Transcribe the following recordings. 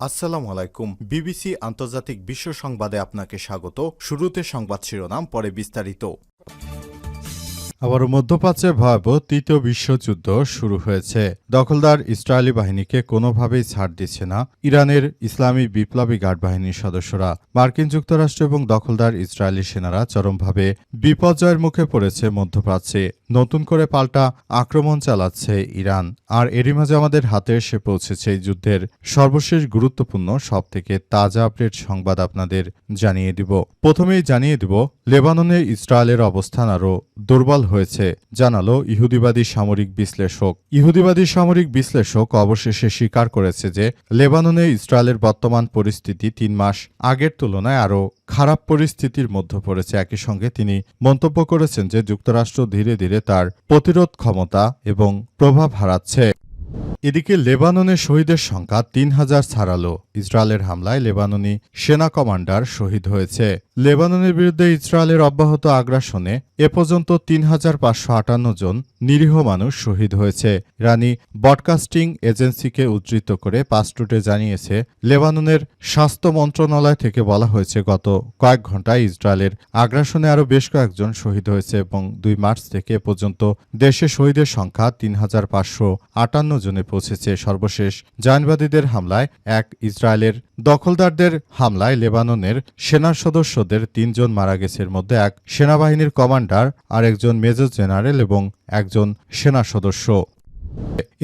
আসসালামু আলাইকুম। বিবিসি আন্তর্জাতিক বিশ্ব সংবাদে আপনাকে স্বাগত। শুরুতে সংবাদ শিরোনাম, পরে বিস্তারিত। আবারও মধ্যপ্রাচ্যে ভয়াবহ তৃতীয় বিশ্বযুদ্ধ শুরু হয়েছে। দখলদার ইসরায়েলি বাহিনীকে কোনোভাবেই ছাড় দিচ্ছে না ইরানের ইসলামী বিপ্লবী গার্ড বাহিনীর সদস্যরা। মার্কিন যুক্তরাষ্ট্র এবং দখলদার ইসরায়েলি সেনারা চরমভাবে বিপর্যয়ের মুখে পড়েছে মধ্যপ্রাচ্যে। নতুন করে পাল্টা আক্রমণ চালাচ্ছে ইরান। আর এরই মাঝে আমাদের হাতে এসে পৌঁছেছে এই যুদ্ধের সর্বশেষ গুরুত্বপূর্ণ সবথেকে তাজা আপডেট সংবাদ আপনাদের জানিয়ে দিব। প্রথমেই জানিয়ে দিব, লেবাননে ইসরায়েলের অবস্থান আরও দুর্বল হয়েছে, জানালো ইহুদিবাদী সামরিক বিশ্লেষক। ইহুদিবাদী সামরিক বিশ্লেষক অবশেষে স্বীকার করেছে যে লেবাননে ইসরায়েলের বর্তমান পরিস্থিতি ৩ মাস আগের তুলনায় আরও খারাপ পরিস্থিতির মধ্যে পড়েছে। একই সঙ্গে তিনি মন্তব্য করেছেন যে যুক্তরাষ্ট্র ধীরে ধীরে তার প্রতিরোধ ক্ষমতা এবং প্রভাব হারাচ্ছে। এদিকে লেবাননে শহীদের সংখ্যা ৩,০০০ ছাড়ালো। ইসরায়েলের হামলায় লেবাননি সেনা কমান্ডার শহীদ হয়েছে। লেবাননের বিরুদ্ধে ইসরায়েলের অব্যাহত আগ্রাসনে এ পর্যন্ত ৩,৫৫৮ জন নিরীহ মানুষ শহীদ হয়েছে। ইরানি ব্রডকাস্টিং এজেন্সিকে উদ্ধৃত করে পাসটুডে জানিয়েছে, লেবাননের স্বাস্থ্য মন্ত্রণালয় থেকে বলা হয়েছে গত কয়েক ঘণ্টায় ইসরায়েলের আগ্রাসনে আরও বেশ কয়েকজন শহীদ হয়েছে এবং ২ মার্চ থেকে এ পর্যন্ত দেশে শহীদের সংখ্যা ৩,৫৫৮ জনে পৌঁছেছে। সর্বশেষ জায়নবাদীদের হামলায় ইসরায়েলের দখলদারদের হামলায় লেবাননের সেনা সদস্যদের ৩ জন মারা গেছে। এর মধ্যে এক সেনাবাহিনীর কমান্ডার, আর একজন মেজর জেনারেল এবং একজন সেনা সদস্য।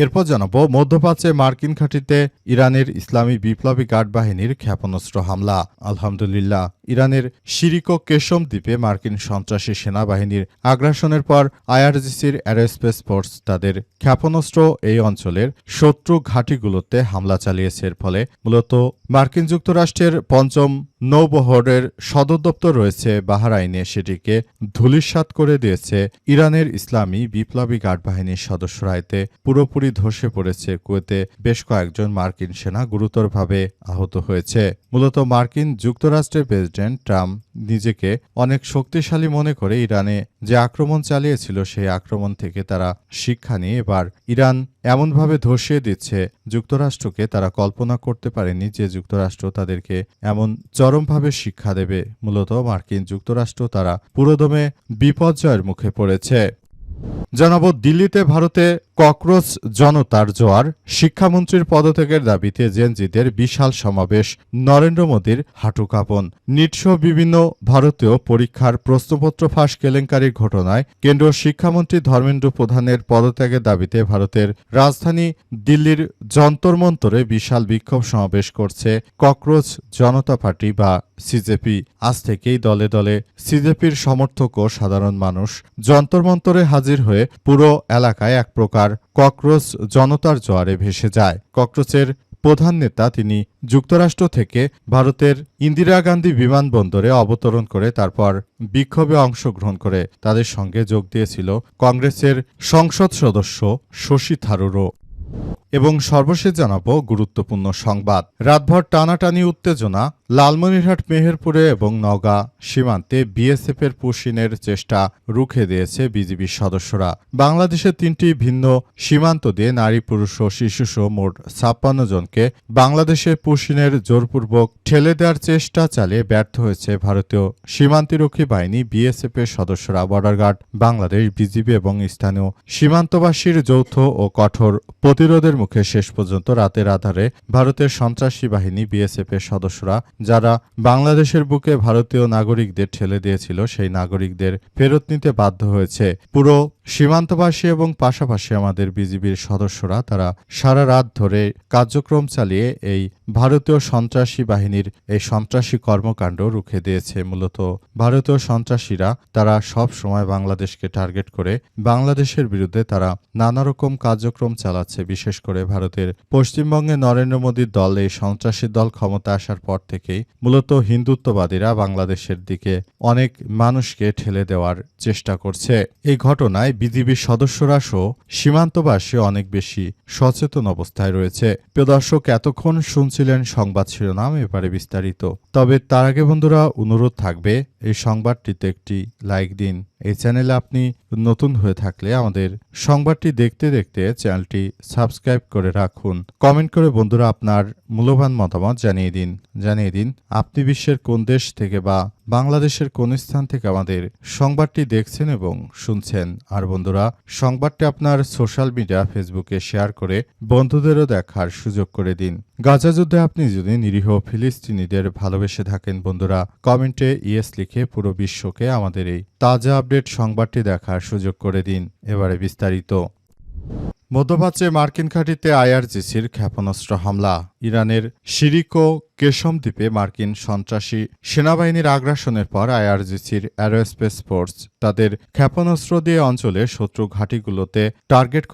এরপর জানাবো, মধ্যপ্রাচ্যে মার্কিন ঘাঁটিতে ইরানের ইসলামী বিপ্লবী গার্ড বাহিনীর ক্ষেপণাস্ত্র হামলা। আলহামদুলিল্লাহ, ইরানের শিরিকো কেশম দ্বীপে মার্কিন সন্ত্রাসী সেনাবাহিনীর আগ্রাসনের পর আইআরজিসির অ্যারোস্পেস ফোর্স তাদের ক্ষেপণাস্ত্র এই অঞ্চলের শত্রু ঘাঁটিগুলোতে হামলা চালিয়েছে। এর ফলে মূলত মার্কিন যুক্তরাষ্ট্রের ৫ম নৌবহরের সদর দপ্তর রয়েছে বাহরাইনে, সেটিকে ধূলিসাৎ করে দিয়েছে ইরানের ইসলামী বিপ্লবী গার্ড বাহিনীর সদস্যরা। এতে পুরোপুরি ধসে পড়েছে। কুয়েতে বেশ কয়েকজন মার্কিন সেনা গুরুতরভাবে আহত হয়েছে। মূলত মার্কিন যুক্তরাষ্ট্রের প্রেসিডেন্ট ট্রাম্প নিজেকে অনেক শক্তিশালী মনে করে ইরানে যে আক্রমণ চালিয়েছিল, সেই আক্রমণ থেকে তারা শিক্ষা নিয়ে এবার ইরান এমনভাবে ধসিয়ে দিচ্ছে যুক্তরাষ্ট্রকে। তারা কল্পনা করতে পারেনি যে যুক্তরাষ্ট্র তাদেরকে এমন চরমভাবে শিক্ষা দেবে। মূলত মার্কিন যুক্তরাষ্ট্র তারা পুরোদমে বিপর্যয়ের মুখে পড়েছে। জানাবো, দিল্লিতে ভারতে ককরোচ জনতার জোয়ার। শিক্ষামন্ত্রীর পদত্যাগের দাবিতে জেনজিদের বিশাল সমাবেশ। নরেন্দ্র মোদীর হাঁটু কাঁপন। নিটসহ বিভিন্ন ভারতীয় পরীক্ষার প্রশ্নপত্র ফাঁস কেলেঙ্কারির ঘটনায় কেন্দ্রীয় শিক্ষামন্ত্রী ধর্মেন্দ্র প্রধানের পদত্যাগের দাবিতে ভারতের রাজধানী দিল্লির যন্তর মন্তরে বিশাল বিক্ষোভ সমাবেশ করছে ককরোচ জনতা পার্টি বা সিজেপি। আজ থেকেই দলে দলে সিজেপির সমর্থক ও সাধারণ মানুষ যন্তর মন্তরে হাজির হয়ে পুরো এলাকায় এক প্রকার ককরোচ জনতার জোয়ারে ভেসে যায়। ককরোচের প্রধান নেতা তিনি যুক্তরাষ্ট্র থেকে ভারতের ইন্দিরা গান্ধী বিমানবন্দরে অবতরণ করে তারপর বিক্ষোভে অংশগ্রহণ করে তাদের সঙ্গে যোগ দিয়েছিল কংগ্রেসের সংসদ সদস্য শশী থারুরও। এবং সর্বশেষ জানাবো গুরুত্বপূর্ণ সংবাদ। রাতভর টানাটানি উত্তেজনা। লালমনিরহাট, মেহেরপুরে এবং নওগাঁ সীমান্তে বিএসএফের পুশিনের চেষ্টা রুখে দিয়েছে বিজিবির সদস্যরা। বাংলাদেশের 3টি ভিন্ন সীমান্ত দিয়ে নারী, পুরুষ ও শিশুসহ মোট ৫৬ জনকে বাংলাদেশে পুশিনের জোরপূর্বক ঠেলে দেওয়ার চেষ্টা চালিয়ে ব্যর্থ হয়েছে ভারতীয় সীমান্তরক্ষী বাহিনী বিএসএফের সদস্যরা। বর্ডার গার্ড বাংলাদেশ, বিজিবি এবং স্থানীয় সীমান্তবাসীর যৌথ ও কঠোর প্রতিরোধের মুখে শেষ পর্যন্ত রাতের আধারে ভারতের সন্ত্রাসী বাহিনী বিএসএফের সদস্যরা, যারা বাংলাদেশের বুকে ভারতীয় নাগরিকদের ঠেলে দিয়েছিল, সেই নাগরিকদের ফেরত নিতে বাধ্য হয়েছে। পুরো সীমান্তবাসী এবং পাশাপাশি আমাদের বিজিবির সদস্যরা তারা সারা রাত ধরে কার্যক্রম চালিয়ে এই ভারতীয় সন্ত্রাসী বাহিনীর এই সন্ত্রাসী কর্মকাণ্ড রুখে দিয়েছে। মূলত ভারতীয় সন্ত্রাসীরা তারা সব সময় বাংলাদেশকে টার্গেট করে বাংলাদেশের বিরুদ্ধে তারা নানা রকম কার্যক্রম চালাচ্ছে। বিশেষ করে ভারতের পশ্চিমবঙ্গে নরেন্দ্র মোদীর দল, এই সন্ত্রাসী দল ক্ষমতা আসার পর থেকেই মূলত হিন্দুত্ববাদীরা বাংলাদেশের দিকে অনেক মানুষকে ঠেলে দেওয়ার চেষ্টা করছে। এই ঘটনায় বিজিবির সদস্যরা সহ সীমান্তবাসী অনেক বেশি সচেতন অবস্থায় রয়েছে। প্রিয় দর্শক, এতক্ষণ শুনছিলেন সংবাদ শিরোনাম, এবারে বিস্তারিত। তবে তার আগে বন্ধুরা অনুরোধ থাকবে, এই সংবাদটিতে একটি লাইক দিন। এই চ্যানেলে আপনি নতুন হয়ে থাকলে আমাদের সংবাদটি দেখতে দেখতে চ্যানেলটি সাবস্ক্রাইব করে রাখুন। কমেন্ট করে বন্ধুরা আপনার মূল্যবান মতামত জানিয়ে দিন আপনি বিশ্বের কোন দেশ থেকে বা বাংলাদেশের কোন স্থান থেকে আমাদের সংবাদটি দেখছেন এবং শুনছেন। আর বন্ধুরা সংবাদটি আপনার সোশ্যাল মিডিয়া ফেসবুকে শেয়ার করে বন্ধুদেরও দেখার সুযোগ করে দিন। গাজা যুদ্ধে আপনি যদি নিরীহ ফিলিস্তিনিদের ভালোবেসে থাকেন বন্ধুরা কমেন্টে ইয়েস লিখে পুরো বিশ্বকে আমাদের এই তাজা আপডেট সংবাদটি দেখার সুযোগ করে দিন। এবারে বিস্তারিত। মধ্যপ্রাচ্যে মার্কিন ঘাঁটিতে আইআরজিসির ক্ষেপণাস্ত্র হামলা। ইরানের শিরিক ও কেশম দ্বীপে মার্কিন সন্ত্রাসী সেনাবাহিনীর আগ্রাসনের পর আইআরজিসির অ্যারোস্পেস ফোর্স তাদের ক্ষেপণাস্ত্র দিয়ে অঞ্চলে শত্রু ঘাঁটিগুলোতে টার্গেট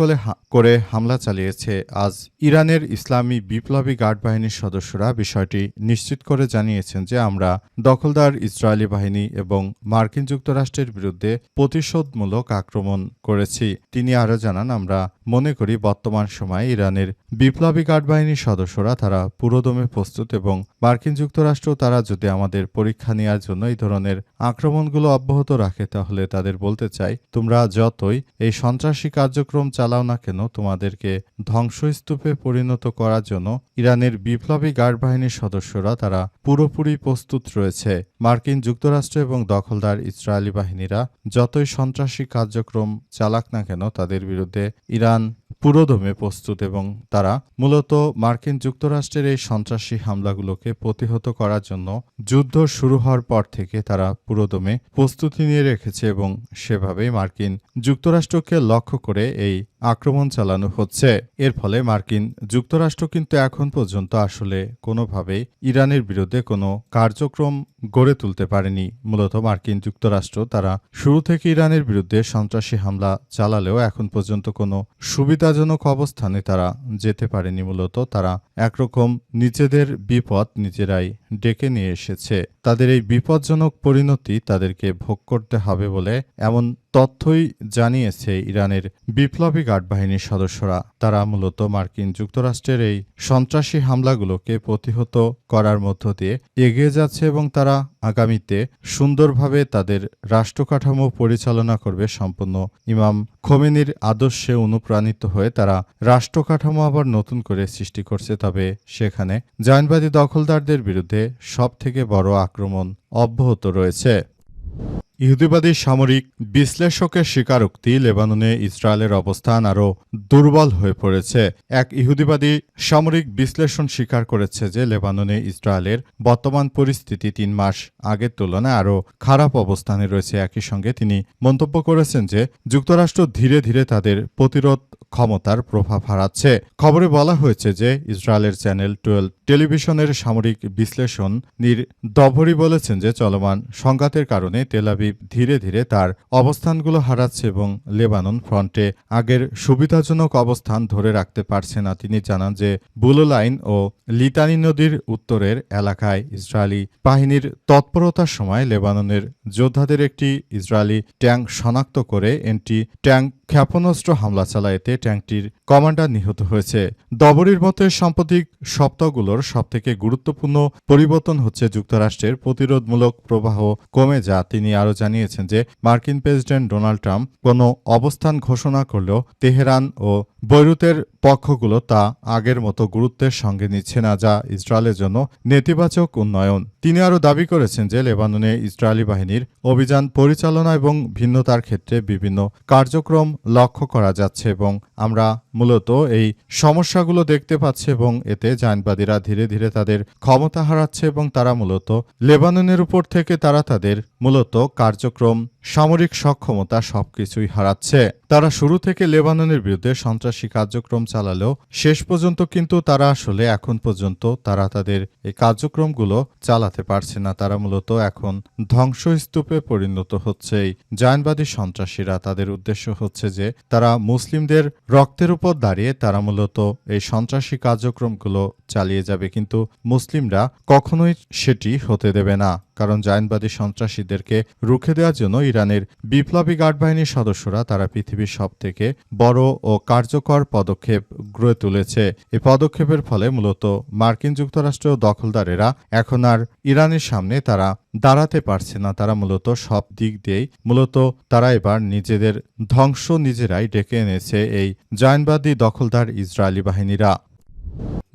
করে হামলা চালিয়েছে। আজ ইরানের ইসলামী বিপ্লবী গার্ড বাহিনীর সদস্যরা বিষয়টি নিশ্চিত করে জানিয়েছেন যে আমরা দখলদার ইসরায়েলি বাহিনী এবং মার্কিন যুক্তরাষ্ট্রের বিরুদ্ধে প্রতিশোধমূলক আক্রমণ করেছি। তিনি আরও জানান, আমরা মনে করি বর্তমান সময়ে ইরানের বিপ্লবী গার্ড বাহিনীর সদস্যরা তারা পুরোদমে প্রস্তুত এবং মার্কিন যুক্তরাষ্ট্র তারা যদি আমাদের পরীক্ষা নেওয়ার জন্য এই ধরনের আক্রমণগুলো অব্যাহত রাখে তাহলে তাদের বলতে চাই, তোমরা যতই এই সন্ত্রাসী কার্যক্রম চালাও না কেন তোমাদেরকে ধ্বংসস্তূপে পরিণত করার জন্য ইরানের বিপ্লবী গার্ড বাহিনীর সদস্যরা তারা পুরোপুরি প্রস্তুত রয়েছে। মার্কিন যুক্তরাষ্ট্র এবং দখলদার ইসরায়েলি বাহিনীরা যতই সন্ত্রাসী কার্যক্রম চালাক না কেন তাদের বিরুদ্ধে ইরান পুরোদমে প্রস্তুত এবং তারা মূলত মার্কিন যুক্তরাষ্ট্রের এই সন্ত্রাসী হামলাগুলোকে প্রতিহত করার জন্য যুদ্ধ শুরু হওয়ার পর থেকে তারা পুরোদমে প্রস্তুতি নিয়ে রেখেছে এবং সেভাবেই মার্কিন যুক্তরাষ্ট্রকে লক্ষ্য করে এই আক্রমণ চালানো হচ্ছে। এর ফলে মার্কিন যুক্তরাষ্ট্র কিন্তু এখন পর্যন্ত আসলে কোনোভাবেই ইরানের বিরুদ্ধে কোনো কার্যক্রম গড়ে তুলতে পারেনি। মূলত মার্কিন যুক্তরাষ্ট্র তারা শুরু থেকে ইরানের বিরুদ্ধে সন্ত্রাসী হামলা চালালেও এখন পর্যন্ত কোনো সুবিধাজনক অবস্থানে তারা যেতে পারেনি। মূলত তারা একরকম নিজেদের বিপদ নিজেরাই ডেকে নিয়ে এসেছে। তাদের এই বিপজ্জনক পরিণতি তাদেরকে ভোগ করতে হবে বলে এমন তথ্যই জানিয়েছে ইরানের বিপ্লবী গার্ড বাহিনীর সদস্যরা। তারা মূলত মার্কিন যুক্তরাষ্ট্রের এই সন্ত্রাসী হামলাগুলোকে প্রতিহত করার মধ্য দিয়ে এগিয়ে যাচ্ছে এবং তারা আগামীতে সুন্দরভাবে তাদের রাষ্ট্রকাঠামো পরিচালনা করবে। সম্পূর্ণ ইমাম খোমেনির আদর্শে অনুপ্রাণিত হয়ে তারা রাষ্ট্রকাঠামো আবার নতুন করে সৃষ্টি করছে। তবে সেখানে জায়নবাদী দখলদারদের বিরুদ্ধে সবথেকে বড় আক্রমণ অব্যাহত রয়েছে। ইহুদিবাদী সামরিক বিশ্লেষকের স্বীকারোক্তি, লেবাননে ইসরায়েলের অবস্থান আরও দুর্বল হয়ে পড়েছে। এক ইহুদিবাদী সামরিক বিশ্লেষণ স্বীকার করেছে যে লেবাননে ইসরায়েলের বর্তমান পরিস্থিতি 3 মাস আগের তুলনায় আরও খারাপ অবস্থানে রয়েছে। একই সঙ্গে তিনি মন্তব্য করেছেন যে যুক্তরাষ্ট্র ধীরে ধীরে তাদের প্রতিরোধ ক্ষমতার প্রভাব হারাচ্ছে। খবরে বলা হয়েছে যে ইসরায়েলের চ্যানেল 12 টেলিভিশনের সামরিক বিশ্লেষণীর দভরি বলেছেন যে চলমান সংঘাতের কারণে তেল আবিব ধীরে ধীরে তার অবস্থানগুলো হারাচ্ছে এবং লেবানন ফ্রন্টে আগের সুবিধাজনক অবস্থান ধরে রাখতে পারছে না। তিনি জানান যে বুলো লাইন ও লিতানি নদীর উত্তরের এলাকায় ইসরায়েলি বাহিনীর তৎপরতার সময় লেবাননের যোদ্ধাদের একটি ইসরায়েলি ট্যাঙ্ক শনাক্ত করে এন্টি ট্যাঙ্ক ক্ষেপণাস্ত্র হামলা চালায়। এতে ট্যাঙ্কটির কমান্ডার নিহত হয়েছে। দবরির মতে সাম্প্রতিক সপ্তাহগুলোর সবথেকে গুরুত্বপূর্ণ পরিবর্তন হচ্ছে যুক্তরাষ্ট্রের প্রতিরোধমূলক প্রবাহ কমে যা। তিনি আরও জানিয়েছেন যে মার্কিন প্রেসিডেন্ট ডোনাল্ড ট্রাম্প কোনো অবস্থান ঘোষণা করলেও তেহরান ও বৈরুতের পক্ষগুলো তা আগের মতো গুরুত্বের সঙ্গে নিচ্ছে না, যা ইসরায়েলের জন্য নেতিবাচক উন্নয়ন। তিনি আরও দাবি করেছেন যে লেবাননে ইসরায়েলি বাহিনীর অভিযান পরিচালনা এবং ভিন্নতার ক্ষেত্রে বিভিন্ন কার্যক্রম লক্ষ্য করা যাচ্ছে এবং আমরা মূলত এই সমস্যাগুলো দেখতে পাচ্ছি এবং এতে জায়নবাদীরা ধীরে ধীরে তাদের ক্ষমতা হারাচ্ছে এবং তারা মূলত লেবাননের উপর থেকে তারা তাদের মূলত কার্যক্রম সামরিক সক্ষমতা সবকিছুই হারাচ্ছে। তারা শুরু থেকে লেবাননের বিরুদ্ধে সন্ত্রাসী কার্যক্রম চালালেও শেষ পর্যন্ত কিন্তু তারা আসলে এখন পর্যন্ত তারা তাদের এই কার্যক্রমগুলো চালাতে পারছে না। তারা মূলত এখন ধ্বংসস্তূপে পরিণত হচ্ছে। এই জায়নবাদী সন্ত্রাসীরা তাদের উদ্দেশ্য হচ্ছে যে তারা মুসলিমদের রক্তের উপর দাঁড়িয়ে তারা মূলত এই সন্ত্রাসী কার্যক্রমগুলো চালিয়ে যাবে, কিন্তু মুসলিমরা কখনোই সেটি হতে দেবে না। কারণ জায়নবাদী সন্ত্রাসীদেরকে রুখে দেওয়ার জন্য ইরানের বিপ্লবী গার্ড বাহিনীর সদস্যরা তারা পৃথিবীর সবথেকে বড় ও কার্যকর পদক্ষেপ গড়ে তুলেছে। এই পদক্ষেপের ফলে মূলত মার্কিন যুক্তরাষ্ট্র দখলদারেরা এখন আর ইরানের সামনে তারা দাঁড়াতে পারছে না। তারা মূলত সব দিক দিয়েই তারা এবার নিজেদের ধ্বংস নিজেরাই ডেকে এনেছে এই জায়নবাদী দখলদার ইসরায়েলি বাহিনীরা।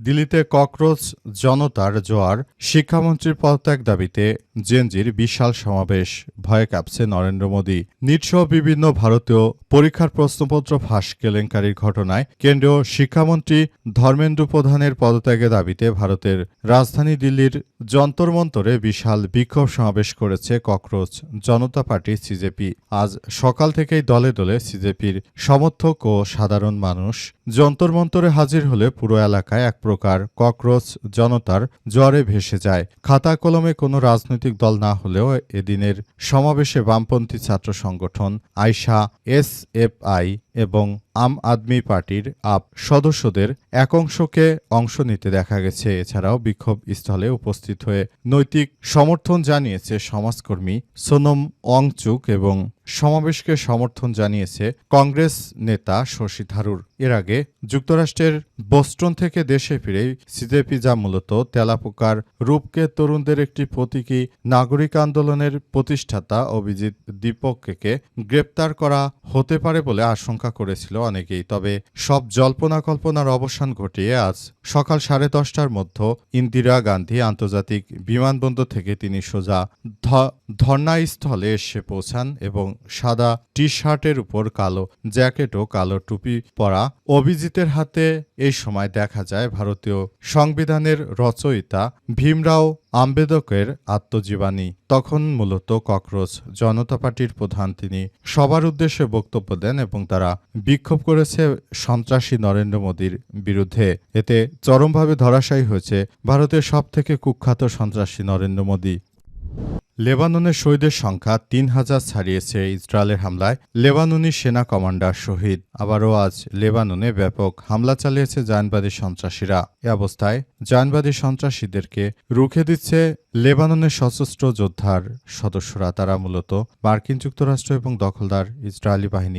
দিল্লিতে ককরোচ জনতার জোয়ার, শিক্ষামন্ত্রীর পদত্যাগ দাবিতে জেনজির বিশাল সমাবেশ, ভয়ে কাঁপছে নরেন্দ্র মোদী। নিটসহ বিভিন্ন ভারতীয় পরীক্ষার প্রশ্নপত্র ফাঁস কেলেঙ্কারির ঘটনায় কেন্দ্রীয় শিক্ষামন্ত্রী ধর্মেন্দ্র প্রধানের পদত্যাগের দাবিতে ভারতের রাজধানী দিল্লির যন্তর মন্তরে বিশাল বিক্ষোভ সমাবেশ করেছে ককরোচ জনতা পার্টি সিজেপি। আজ সকাল থেকেই দলে দলে সিজেপির সমর্থক ও সাধারণ মানুষ যন্তর মন্তরে হাজির হলে পুরো এলাকায় এক প্রকার ককরোচ জনতার জ্বরে ভেসে যায়। খাতা কলমে কোনো রাজনৈতিক দল না হলেও এদিনের সমাবেশে বামপন্থী ছাত্র সংগঠন আইসা, এসএফআই এবং আম আদমি পার্টির আপ সদস্যদের এক অংশকে অংশ নিতে দেখা গেছে। এছাড়াও বিক্ষোভ স্থলে উপস্থিত হয়ে নৈতিক সমর্থন জানিয়েছে সমাজকর্মী সোনম ওয়াংচুক এবং সমাবেশকে সমর্থন জানিয়েছে কংগ্রেস নেতা শশী থারুর। এর আগে যুক্তরাষ্ট্রের বোস্টন থেকে দেশে ফিরে সিজেপি, যা মূলত তেলাপোকার রূপকে তরুণদের একটি প্রতীকী নাগরিক আন্দোলনের প্রতিষ্ঠাতা অভিজিৎ দীপককে গ্রেপ্তার করা হতে পারে বলে আশঙ্কা করেছিল অনেকেই। তবে সব জল্পনা কল্পনার অবসান ঘটিয়ে আজ সকাল 10:30টার মধ্যে ইন্দিরা গান্ধী আন্তর্জাতিক বিমানবন্দর থেকে তিনি সোজা ধর্নাস্থলে এসে পৌঁছান এবং সাদা টি শার্টের উপর কালো জ্যাকেট ও কালো টুপি পরা অভিজিতের হাতে এই সময় দেখা যায় ভারতীয় সংবিধানের রচয়িতা ভীমরাও আম্বেদকরের আত্মজীবনী। তখন মূলত ককরোচ জনতা পার্টির প্রধান তিনি সবার উদ্দেশ্যে বক্তব্য দেন এবং তারা বিক্ষোভ করেছে সন্ত্রাসী নরেন্দ্র মোদীর বিরুদ্ধে। এতে চরমভাবে ধরাশায়ী হয়েছে ভারতের সবথেকে কুখ্যাত সন্ত্রাসী নরেন্দ্র মোদী। লেবাননের শহীদের সংখ্যা 3000 ছাড়িয়েছে। ইসরায়েলের হামলায় লেবাননি সেনা কমান্ডার শহীদ। আবারও আজ লেবাননে ব্যাপক হামলা চালিয়েছে জায়নবাদী সন্ত্রাসীরা। এ অবস্থায় জায়নবাদী সন্ত্রাসীদেরকে রুখে দিচ্ছে লেবাননের সশস্ত্র যোদ্ধার সদস্যরা। তারা মূলত মার্কিন যুক্তরাষ্ট্র এবং দখলদার ইসরায়েলি বাহিনী